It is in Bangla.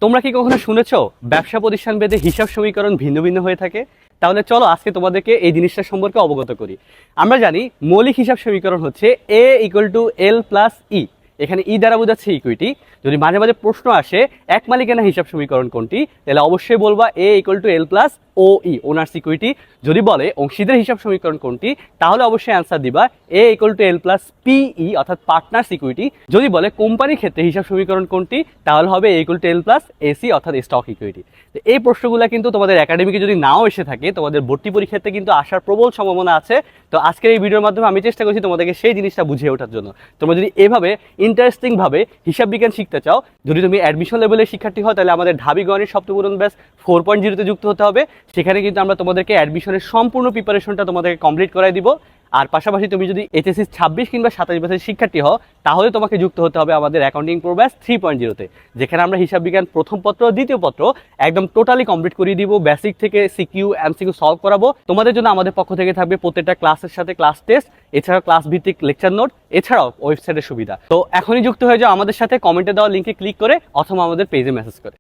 তোমরা কি কখনো শুনেছো ব্যবসা প্রতিষ্ঠান ভেদে হিসাব সমীকরণ ভিন্ন ভিন্ন হয়ে থাকে? তাহলে চলো আজকে তোমাদেরকে এই জিনিসটা সম্পর্কে অবগত করি। আমরা জানি মৌলিক হিসাব সমীকরণ হচ্ছে এ equal to L plus E. এখানে ই দ্বারা বোঝাচ্ছে ইকুইটি। যদি মাঝে মাঝে প্রশ্ন আসে এক মালিকানা হিসাব সমীকরণ কোনটি, তাহলে অবশ্যই বলবা A equal to L plus O E, owners equity. যদি বলে অংশীদার হিসাব সমীকরণ কোনটি, তাহলে অবশ্যই অ্যান্সার দিবা এ ইকুয়াল টু এল প্লাস পিই অর্থাৎ পার্টনার্স ইকুইটি। যদি বলে কোম্পানির ক্ষেত্রে হিসাব সমীকরণ কোনটি, তাহলে হবে A equal to L plus SE অর্থাৎ স্টক ইকুইটি। তো এই প্রশ্নগুলো কিন্তু তোমাদের একাডেমিকে যদি নাও এসে থাকে, তোমাদের ভর্তি পরীক্ষাতে কিন্তু আসার প্রবল সম্ভাবনা আছে। তো আজকের এই ভিডিওর মাধ্যমে আমি চেষ্টা করছি তোমাদেরকে সেই জিনিসটা বুঝিয়ে ওঠার জন্য। তোমরা যদি এভাবে ইন্টারেস্টিং ভাবে হিসাব বিজ্ঞান শিখতে চাও, যদি তুমি অ্যাডমিশন লেভেলের শিক্ষার্থী হও, তাহলে আমাদের ঢাবি গণিত সপ্তমূরণ ব্যাচ 4.0-তে যুক্ত হতে হবে। সেখানে কিন্তু আমরা তোমাদেরকে অ্যাডমিশনের সম্পূর্ণ প্রিপারেশনটা তোমাদেরকে কমপ্লিট করাই দিব। আর পাশাপাশি তুমি যদি এইচএসসি 26 কিংবা 27 বছরের শিক্ষার্থী হও, তাহলে তোমাকে যুক্ত হতে হবে আমাদের অ্যাকাউন্টিং প্রো ব্যাচ 3.0-তে, যেখানে আমরা হিসাব বিজ্ঞান প্রথম পত্র দ্বিতীয় পত্র একদম টোটালি কমপ্লিট করিয়ে দিব। বেসিক থেকে সিকিউ এমসিকিউ সলভ করাবো। তোমাদের জন্য আমাদের পক্ষ থেকে থাকবে প্রত্যেকটা ক্লাসের সাথে ক্লাস টেস্ট, এছাড়াও ক্লাস ভিত্তিক লেকচার নোট, এছাড়াও ওয়েবসাইটের সুবিধা। তো এখনই যুক্ত হয়ে যাও আমাদের সাথে কমেন্টে দেওয়া লিঙ্কে ক্লিক করে অথবা আমাদের পেজে মেসেজ করে।